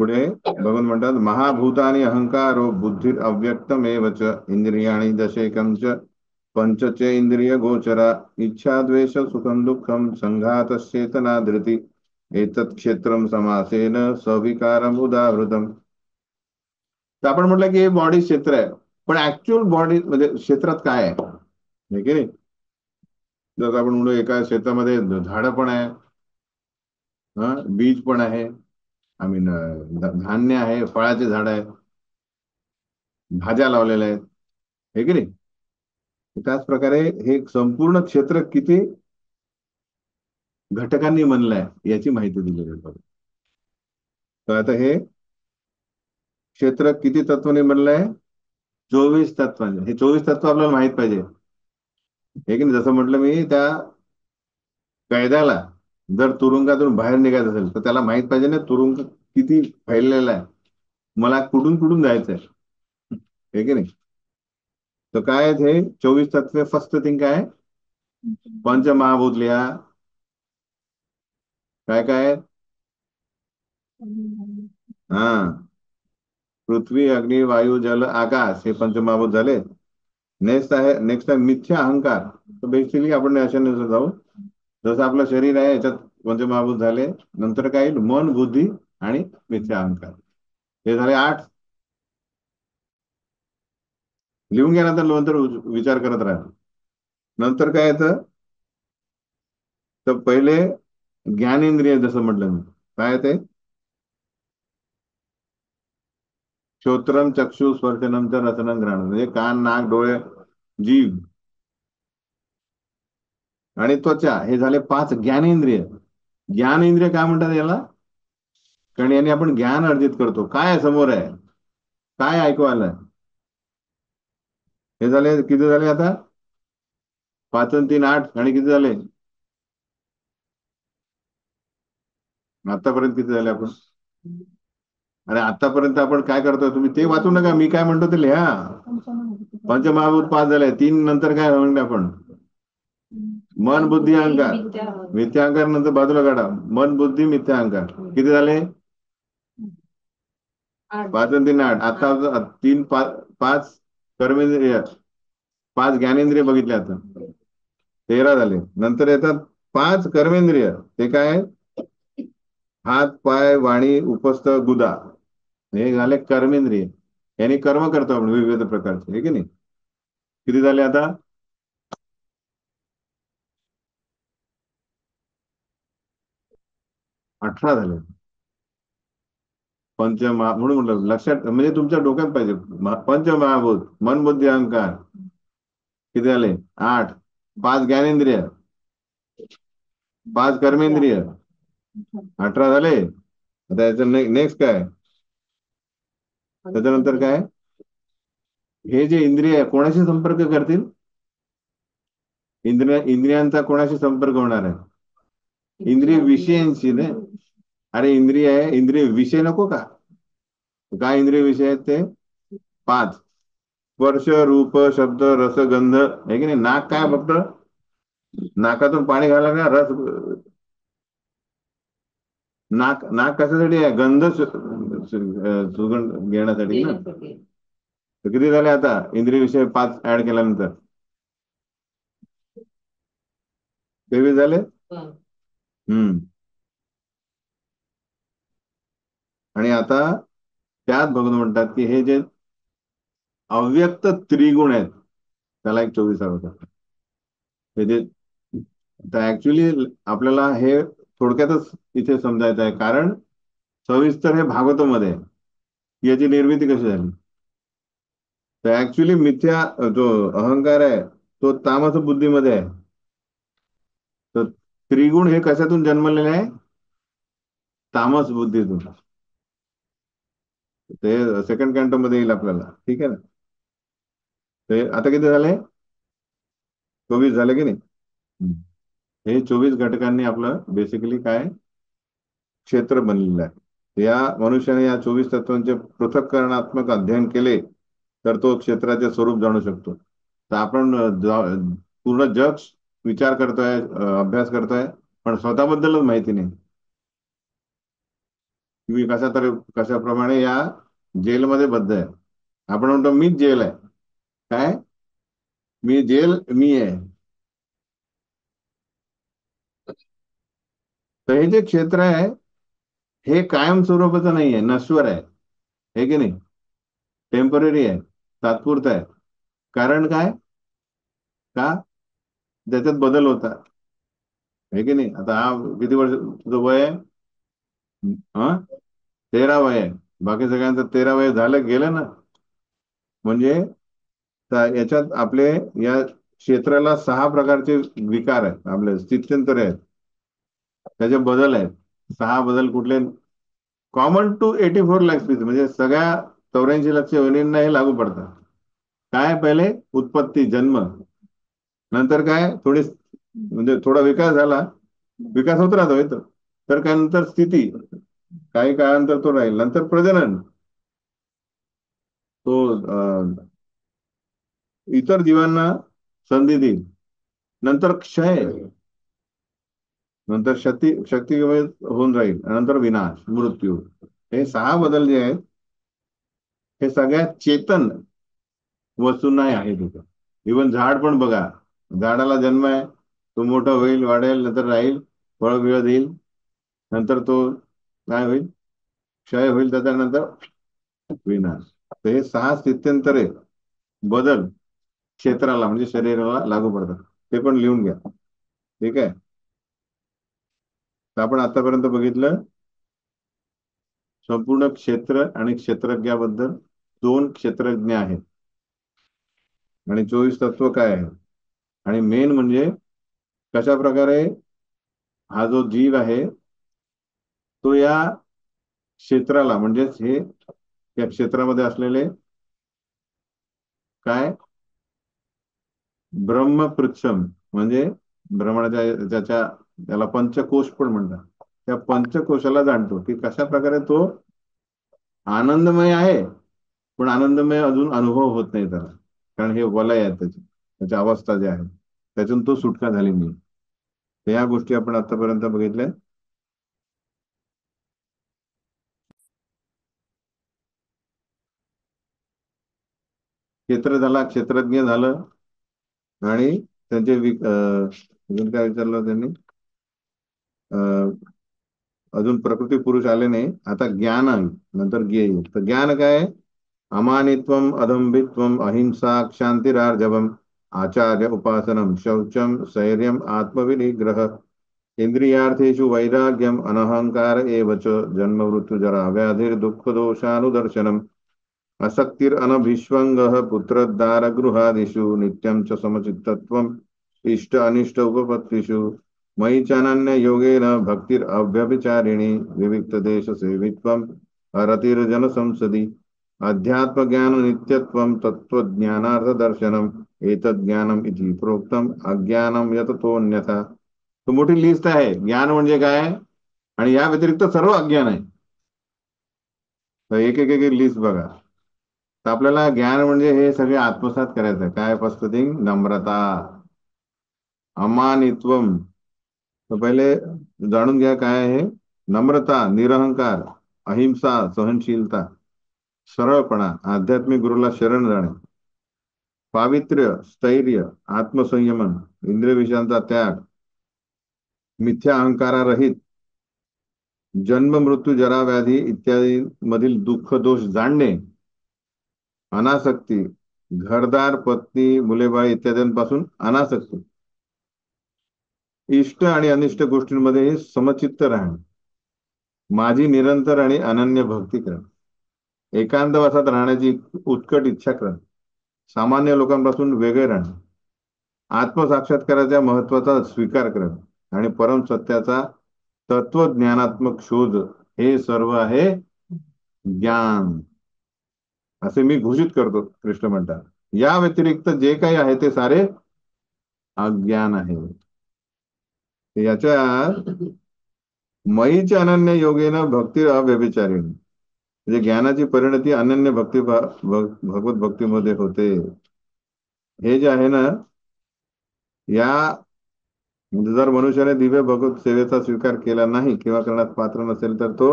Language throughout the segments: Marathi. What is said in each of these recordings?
पुढे भगवान म्हणतात महाभूतानि अहंकारो बुद्धी अव्यक्तमेव च इंद्रियाणि दशेकं च पंचचे इंद्रिय गोचरा इच्छा द्वेष सुखम दुःखम संघातश्चेतना धृती एतत् क्षेत्रम समासेन सविकारम उदाहृतम. तर आपण म्हटलं की हे बॉडी क्षेत्र आहे, पण ऍक्च्युअल बॉडी म्हणजे क्षेत्रात काय आहे, हे की नाही. जसं आपण म्हणलो एका शेतामध्ये झाडं पण आहे, बीज पण आहे, आय मीन धान्य आहे, फळाचे झाड आहे, भाज्या लावलेल्या आहेत, हे की नाही. त्याच प्रकारे हे संपूर्ण क्षेत्र किती घटकांनी बनलंय याची माहिती दिलेली आहे बघा. तर आता हे क्षेत्र किती तत्वांनी बनलंय? 24 तत्वांनी. हे 24 तत्व आपल्याला माहित पाहिजे, हे की नाही. जसं म्हटलं मी, त्या कैद्याला जर तुरुंगातून बाहेर निघायचं असेल तर त्याला माहित पाहिजे ना तुरुंग किती फैललेला आहे, मला कुठून कुठून जायचंय, हे की नाही. तर काय आहेत हे 24 तत्व? फर्स्ट थिंग काय आहे? पंचमहाभूत लिहा. काय काय आहेत? हा, पृथ्वी अग्नी वायू जल आकाश, हे पंचमहाभूत झाले. नेक्स्ट आहे मिथ्या अहंकार. तर बेसिकली आपण अशा जाऊ, जसं आपलं शरीर आहे याच्यात पंचमहाभूत झाले. नंतर काय येईल? मन बुद्धी आणि मिथ्या अहंकार. हे झाले 8. लिहून घ्या, नंतर विचार करत राहा. नंतर काय येतं? तर पहिले ज्ञानेंद्रिय, जसं म्हटलं मी, काय ते श्रोत्रम चक्षु स्पर्शनम च रसनम घ्राणं, म्हणजे कान नाक डोळे जीभ आणि त्वचा, हे झाले 5 ज्ञानेंद्रिय. ज्ञानेंद्रिय काय म्हणतात याला? कारण याने आपण ज्ञान अर्जित करतो, काय समोर आहे, काय ऐकू आलं. हे झाले किती झाले आता? 5 आणि 3 8. आणि किती झाले आतापर्यंत? किती झाले आपण? अरे आतापर्यंत आपण काय करतोय, तुम्ही ते वाचू नका, मी काय म्हणतो ते लिहा. पंचमहाभूत 5 झाले. 3 नंतर काय म्हणले आपण? मन बुद्धी अहंकार. मिथ्या अहंकार नंतर बाजूला काढा. मन बुद्धी मिथ्या अहंकार किती झाले? 5 आणि 3 8. आता 3 5 5 कर्मेंद्रिय, 5 ज्ञानेंद्रिय बघितले आता, 13 झाले. नंतर येतात 5 कर्मेंद्रिय. ते काय आहे? हात पाय वाणी उपस्थ गुदा, हे झाले कर्मेंद्रिय. यांनी कर्म करतो आपण विविध प्रकारचे, हे की नाही. किती झाले आता? 18 झाले. म्हणून म्हटलं लक्षात, म्हणजे तुमच्या डोक्यात पाहिजे. पंचमहाभूत मन बुद्धी अहंकार किती झाले? 8. 5 ज्ञानेंद्रिय, 5 कर्मेंद्रिय, 18 झाले. आता याचं नेक्स्ट काय? त्याच्यानंतर काय? हे जे इंद्रिय कोणाशी संपर्क करतील? इंद्रियांचा कोणाशी संपर्क होणार आहे? इंद्रिय विषयांशी ना. अरे इंद्रिय आहे, इंद्रिय विषय नको का? काय इंद्रिय विषय आहेत ते? 5. स्पर्श रूप शब्द रस गंध, आहे की नाही. नाक काय? फक्त नाकातून पाणी घाला ना, रस. नाक नाक कशासाठी आहे? गंध सुगंध घेण्यासाठी ना. तर किती झाले आता इंद्रिय विषय 5 ऍड केल्यानंतर? 23 झाले. हम्म. आणि आता त्यात भगवान म्हणतात की हे जे अव्यक्त त्रिगुण आहेत त्याला एक 24 होता. हे जे ऍक्च्युली आपल्याला हे थोडक्यातच इथे समजायचं आहे, कारण सविस्तर हे भागवतामध्ये आहे. याची निर्मिती कशी झाली. तर ऍक्च्युली मिथ्या जो अहंकार आहे तो तामस बुद्धीमध्ये आहे. तर त्रिगुण हे कशातून जन्मलेले आहे? तामस बुद्धीतून. ते सेकंड कॅन्टो मध्ये येईल आपल्याला, ठीक आहे ना. ते आता किती झाले? 24 झाले की नाही. हम्म. हे 24 घटकांनी आपलं बेसिकली काय क्षेत्र बनलेलं आहे. या मनुष्याने या 24 तत्वांचे पृथक्करणात्मक अध्ययन केले तर तो क्षेत्राचे स्वरूप जाणू शकतो. तर आपण पूर्ण जग विचार करतोय, अभ्यास करतोय, पण स्वतःबद्दलच माहिती नाही. मी कशाप्रमाणे या जेलमध्ये बद्ध आहे. आपण म्हणतो मीच जेल आहे. काय? मी जेल मी आहे. तर हे जे क्षेत्र आहे हे कायम स्वरूपाचं नाही आहे, नश्वर आहे. हे की नाही? टेम्पररी आहे, तात्पुरतं आहे. कारण काय? का? त्याच्यात बदल होता. हे की नाही? आता हा किती वर्ष तुझं वय आहे? हा, 13 वय आहे. बाकी सगळ्यांचं 13 वय झालं गेलं ना. म्हणजे याच्यात आपले या क्षेत्राला 6 प्रकारचे विकार आहेत, आपले स्थित्यंतर आहेत, त्याचे बदल आहेत. 6 बदल कुठले? कॉमन टू 84 लाख स्पीसीज, म्हणजे सगळ्या 84 लक्ष योनींना हे लागू पडतात. काय? पहिले उत्पत्ती, जन्म. नंतर काय? म्हणजे थोडा विकास झाला, विकास होत राहतो इथं. तर काय? नंतर स्थिती, काही काळानंतर तो राहील. नंतर प्रजनन, तो इतर जीवांना संधी देईल. नंतर क्षय, नंतर शक्ती कमी होऊन राहील. नंतर विनाश, मृत्यू. हे 6 बदल जे आहेत हे सगळ्यात चेतन वस्तूंना आहे तिथं. इव्हन झाड पण बघा. झाडाला जन्म आहे, तो मोठा होईल, वाढेल, नंतर राहील, फळ बिळ देईल. नंतर तो काय होईल? क्षय होईल, त्याच्यानंतर विनाश. तर हे 6 स्थित्यंतरे बदल क्षेत्राला म्हणजे शरीराला लागू पडतात. ते पण लिहून घ्या. ठीक आहे? तर आपण आतापर्यंत बघितलं संपूर्ण क्षेत्र आणि क्षेत्रज्ञाबद्दल. 2 क्षेत्रज्ञ आहेत आणि 24 तत्व काय आहे, आणि मेन म्हणजे कशा प्रकारे हा जो जीव आहे तो या क्षेत्राला, म्हणजेच हे या क्षेत्रामध्ये असलेले काय, ब्रह्मपृच्छम, म्हणजे भ्रमणाच्या ज्याच्या त्याला पंचकोश पण म्हणतात, त्या पंचकोशाला जाणतो की कशा प्रकारे तो आनंदमय आहे. पण आनंदमय अजून अनुभव होत नाही त्याला, कारण हे वलय आहे त्याची, त्याच्या अवस्था ज्या आहेत त्यातून तो सुटका झाली नाही. तर या गोष्टी आपण आतापर्यंत बघितल्या. क्षेत्र झाला, क्षेत्रज्ञ झालं. आणि त्यांचे अजून काय विचारलं त्यांनी? अं, अजून प्रकृती पुरुष आले नाही. आता ज्ञान आहे, नंतर ज्ञेय. तर ज्ञान काय? अमानित्वम, अदंभित्वम, अहिंसा, क्षांतिरार्जवम, आचार्य उपासनम, शौचम, स्थैर्यम, आत्मविनिग्रह, इंद्रियार्थेषु वैराग्यम, अनहंकार एव च, जन्म मृत्यु जरा व्याधिर दुःख दोषानुदर्शनम, असक्तिर अनभिष्वंगः, पुत्रदार गृहादिषु, नित्यं च समचित्तत्वम्, इष्ट अनिष्ट उपपत्तिषु, मयि चानन्य योगेन भक्तिर अव्यभिचारिणी, विविक्त देश सेवित्वम्, अरतिर्जन संसदि, अध्यात्म ज्ञान नित्यत्वं, तत्त्वज्ञानार्थ दर्शनम, एतज्ज्ञानम इति प्रोक्तम, अज्ञानम यततोऽन्यथा. तो मोठी लिस्ट आहे. ज्ञान म्हणजे काय, आणि या व्यतिरिक्त सर्व अज्ञान आहे. तर एक एक एक लिस्ट बघा. तर आपल्याला ज्ञान म्हणजे हे सगळे आत्मसात करायचं आहे. काय? फर्स्ट थिंग नम्रता, अमानित्वम. तर पहिले जाणून घ्या काय आहे. नम्रता, निरहंकार, अहिंसा, सहनशीलता, सरळपणा, आध्यात्मिक गुरुला शरण जाणे, पावित्र्य, स्थैर्य, आत्मसंयमन, इंद्रिय विषयांचा त्याग, मिथ्या अहंकारारहित, जन्म मृत्यू जरा व्याधी इत्यादी मधील दुःख दोष जाणणे, अनासक्ती, घरदार, पत्नी, मुलेबाळ इत्यादींपासून अनासक्ती, इष्ट आणि अनिष्ट गोष्टींमध्ये समचित्त राहणे, माझी निरंतर आणि अनन्य भक्ती करणे, एकांतवासात राहण्याची उत्कट इच्छा करणे, सामान्य लोकांपासून वेगळे राहणे, आत्मसाक्षात्काराच्या महत्वाचा स्वीकार करणे, आणि परम सत्याचा तत्वज्ञानात्मक शोध. हे सर्व आहे ज्ञान, असे मी घोषित करतो, कृष्ण म्हणतात. या व्यतिरिक्त जे काही आहे ते सारे अज्ञान आहे. याच्यात मयीचे अनन्य योगेन भक्ती अव्यभिचारिणी, म्हणजे ज्ञानाची परिणती अनन्य भगवत भक्तीमध्ये होते. हे जे आहे ना, या म्हणजे जर मनुष्याने दिव्य भगवत सेवेचा स्वीकार केला नाही किंवा करण्यास पात्र नसेल तर तो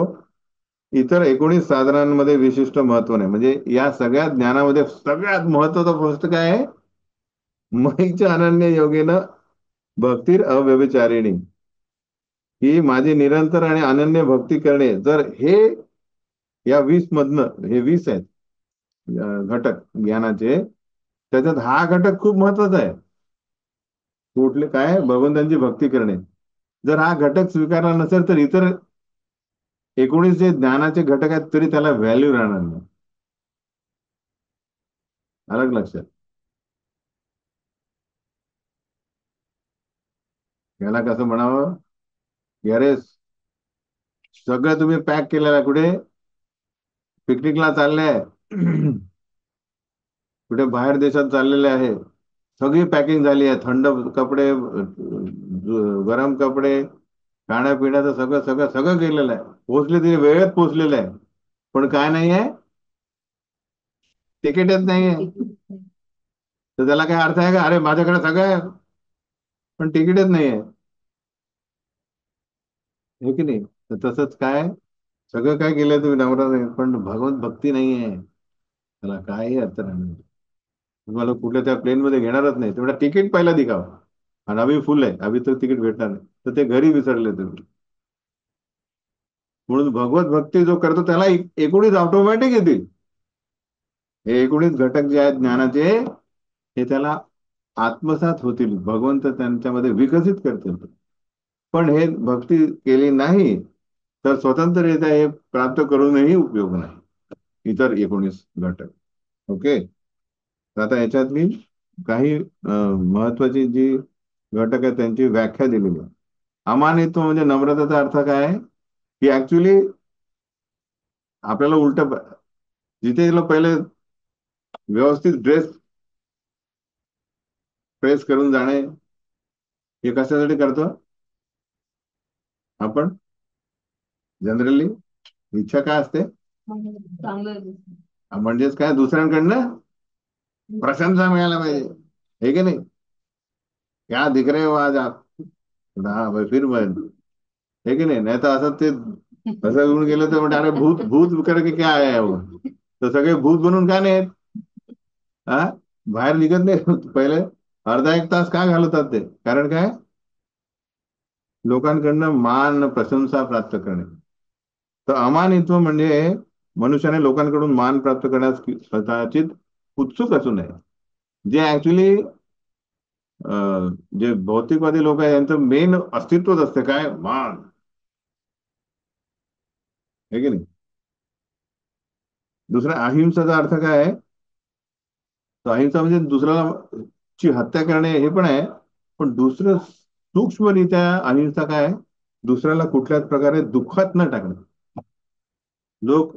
इतर 19 साधनांमध्ये विशिष्ट महत्व नाही. म्हणजे या सगळ्या ज्ञानामध्ये सगळ्यात महत्वाचा गोष्ट काय आहे? मईच्या अनन्य योगेन भक्तीर अव्यभिचारिणी, ही माझी निरंतर आणि अनन्य भक्ती करणे. जर हे या 20 मधनं, हे 20 आहेत घटक ज्ञानाचे, त्याच्यात हा घटक खूप महत्वाचा आहे. कुठले काय? भगवंतांची भक्ती करणे. जर हा घटक स्वीकारला नसेल तर इतर 19 जे ज्ञानाचे घटक आहेत तरी त्याला व्हॅल्यू राहणार नाही. अलग लक्षात. याला कसं म्हणावं की अरे, सगळं तुम्ही पॅक केलेलं आहे. कुठे पिकनिकला चालले, कुठे बाहेर देशात चाललेले आहे, सगळी पॅकिंग झाली आहे. थंड कपडे, गरम कपडे, खाण्यापिण्याचं सगळं सगळं सगळं केलेलं आहे. पोहोचले, तिथे वेळेत पोहोचलेलं आहे. पण काय नाही आहे? तिकीटच नाही आहे. तर त्याला काय अर्थ आहे का? अरे माझ्याकडे सगळं आहे पण तिकीटच नाही आहे. हे की नाही? तर तसंच काय, सगळं काय केलंय तुम्ही नवरा नाही पण भगवत भक्ती नाही आहे, त्याला काही अर्थ नाही. तुम्हाला कुठल्या त्या प्लेन मध्ये घेणारच नाही. तेवढा तिकीट पहिला दिखावा, आणि अभि फुल आहे, अभि तर तिकीट भेटणार नाही, तर ते घरी विसरले तुम्ही. म्हणून भगवत भक्ती जो करतो त्याला 19 ऑटोमॅटिक येतील. हे 19 घटक जे आहेत ज्ञानाचे, हे त्याला आत्मसात होतील. भगवंत त्यांच्यामध्ये विकसित करतील. पण हे भक्ती केली नाही तर स्वतंत्ररित्या हे प्राप्त करूनही उपयोग नाही, इतर 19 घटक. ओके. तर आता याच्यातली काही महत्वाची जी घटक आहेत त्यांची व्याख्या दिलेली आहे. अमानित्व म्हणजे नम्रतेचा अर्थ काय आहे? की ऍक्च्युली आपल्याला उलट, जिथे गेलो पहिले व्यवस्थित ड्रेस प्रेस करून जाणे, हे कशासाठी करतो आपण जनरली? इच्छा काय असते? म्हणजेच काय, दुसऱ्यांकडनं प्रशंसा मिळायला पाहिजे. हे की नाही? क्या दिख रहे हो आज आप. हा भाई, फिर मैं. हे की नाही? नाही तर असं ते असं येऊन गेलं तर म्हणते अरे भूत भूत करके क्या आया है वो. तर सगळे भूत बनून का नाही आहेत? हा, बाहेर निघत नाही पहिले अर्धा एक तास का घालवतात ते? कारण काय? लोकांकडनं मान प्रशंसा प्राप्त करणे. तर अमानित्व म्हणजे मनुष्याने लोकांकडून मान प्राप्त करण्यास कदाचित उत्सुक असू नये. जे ऍक्च्युली जे भौतिकवादी लोक आहेत यांचं मेन अस्तित्वच असते काय? मान. हे की नाही? दुसरा अहिंसाचा अर्थ काय आहे? तर अहिंसा म्हणजे दुसऱ्याला ची हत्या करणे हे पण आहे. पण दुसरं सूक्ष्मरित्या अहिंसा काय आहे? दुसऱ्याला कुठल्याच प्रकारे दुःखात न टाकणे. लोक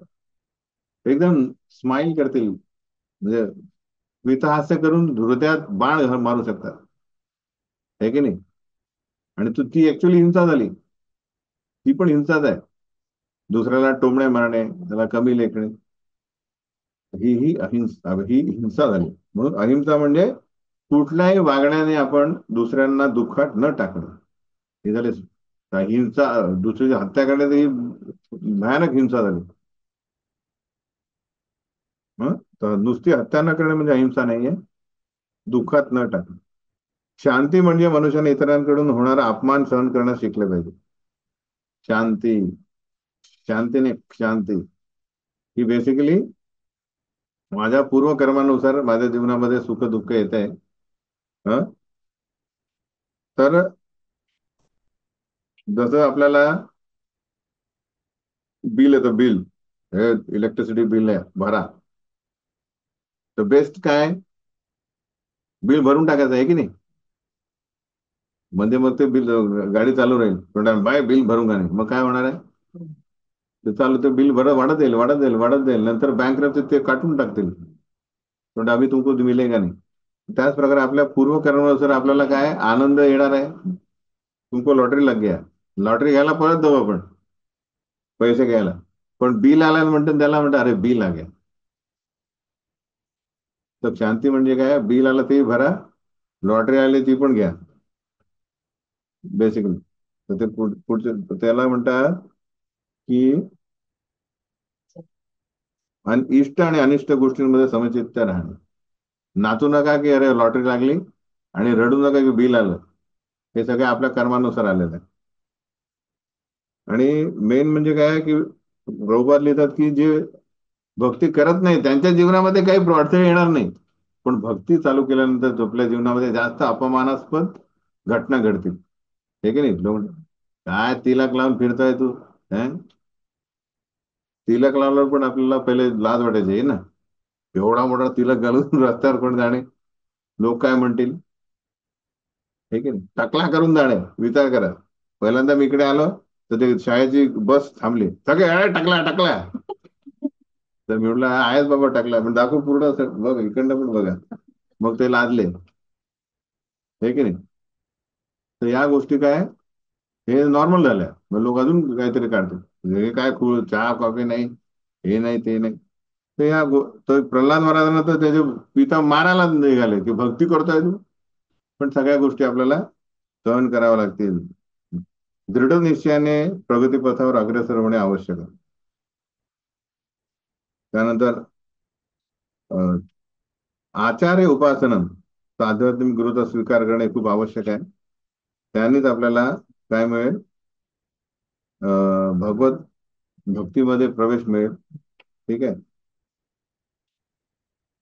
एकदम स्माइल करतील, म्हणजे स्मितहास्य करून हृदयात बाण मारू शकतात. आहे की नाही? आणि तू ती ऍक्च्युअली हिंसा झाली. ती पण हिंसाच आहे. दुसऱ्याला टोमणे मारणे, त्याला कमी लेखणे, ही अहिंसा, ही हिंसा झाली. म्हणून अहिंसा म्हणजे कुठल्याही वागण्याने आपण दुसऱ्यांना दुःखात न टाकणं, हे झाले. हिंसा, दुसऱ्याची हत्या करण्याची ही भयानक हिंसा झाली. हं? तर नुसती हत्या न करणे म्हणजे अहिंसा नाहीये. दुःखात न टाकणं. शांती म्हणजे मनुष्याने इतरांकडून होणारा अपमान सहन करणं शिकले पाहिजे. शांती, शांतीने शांती ही बेसिकली माझ्या पूर्वकर्मानुसार माझ्या जीवनामध्ये सुख दुःख येत आहे. हं? तर जसं आपल्याला बिल येतं, बिल, हे इलेक्ट्रिसिटी बिल आहे, भरा. तर बेस्ट काय? बिल भरून टाकायचं आहे की नाही? म्हणजे मग ते बिल, गाडी चालू राहील पण बाय बिल भरून का नाही, मग काय होणार आहे? ते चालू, ते बिल भरत वाढत जाईल, वाढत जाईल, वाढत जाईल. नंतर बँक ते काटून टाकतील, पण अभी तुमको मिलेगा नहीं. त्याच प्रकारे आपल्या पूर्वकर्मानुसार आपल्याला काय आनंद येणार आहे? तुमको लॉटरी लग गया, लॉटरी घ्यायला परत जाऊ आपण पैसे घ्यायला, पण बिल आला म्हणतो त्याला म्हणतो अरे बिल आ गया. तर शांती म्हणजे काय? बिल आलं ते भरा, लॉटरी आली ती पण घ्या, बेसिकली. तर ते पुढचे त्याला म्हणतात की आणि इष्ट आणि अनिष्ट गोष्टींमध्ये समचित्त राहणे. नाचू नका की अरे लॉटरी लागली, आणि रडू नका की बिल आलं. हे सगळं आपल्या कर्मानुसार आलेलं आहे. आणि मेन म्हणजे काय आहे की प्रभुपाद लिहितात की जे भक्ती करत नाही त्यांच्या जीवनामध्ये काही अडथळे येणार नाही. पण भक्ती चालू केल्यानंतर आपल्या जीवनामध्ये जास्त अपमानास्पद घटना घडतील. हे की नाही? लोक म्हणतात, काय तिलक लावून फिरतोय तू? हं? तिलक लावल्यावर पण आपल्याला पहिले लाज वाटायची आहे ना. एवढा मोठा तिलक घालून रस्त्यावर कोण जाणे, लोक काय म्हणतील? हे की नाही? टकला करून जाणे, विचार करा. पहिल्यांदा मी इकडे आलो तर ते शाळेची बस थांबली, सगळे "अरे, टकला टकला." तर मी म्हटलं आहेच बाबा टकला, पण दाखव पूर्ण असं बघ, इकडनं पण बघा. मग ते लादले. हे की नाही? तर या गोष्टी काय, हे नॉर्मल झाल्या. मग लोक अजून काहीतरी काढतात, हे काय चहा कॉफी नाही, हे नाही ते नाही. तर तर प्रल्हाद महाराजांना तर त्याचे पिता मारायला निघाले की भक्ती करतोय तू. पण सगळ्या गोष्टी आपल्याला सहन कराव्या लागतील. दृढ निश्चयाने प्रगतीपथावर अग्रेसर होणे आवश्यक आहे. त्यानंतर अ, आचार्य उपासनं, आध्यात्मिक गुरुचा स्वीकार करणे खूप आवश्यक आहे. त्यानेच आपल्याला काय मिळेल? भगवत भक्तीमध्ये प्रवेश मिळेल. ठीक आहे.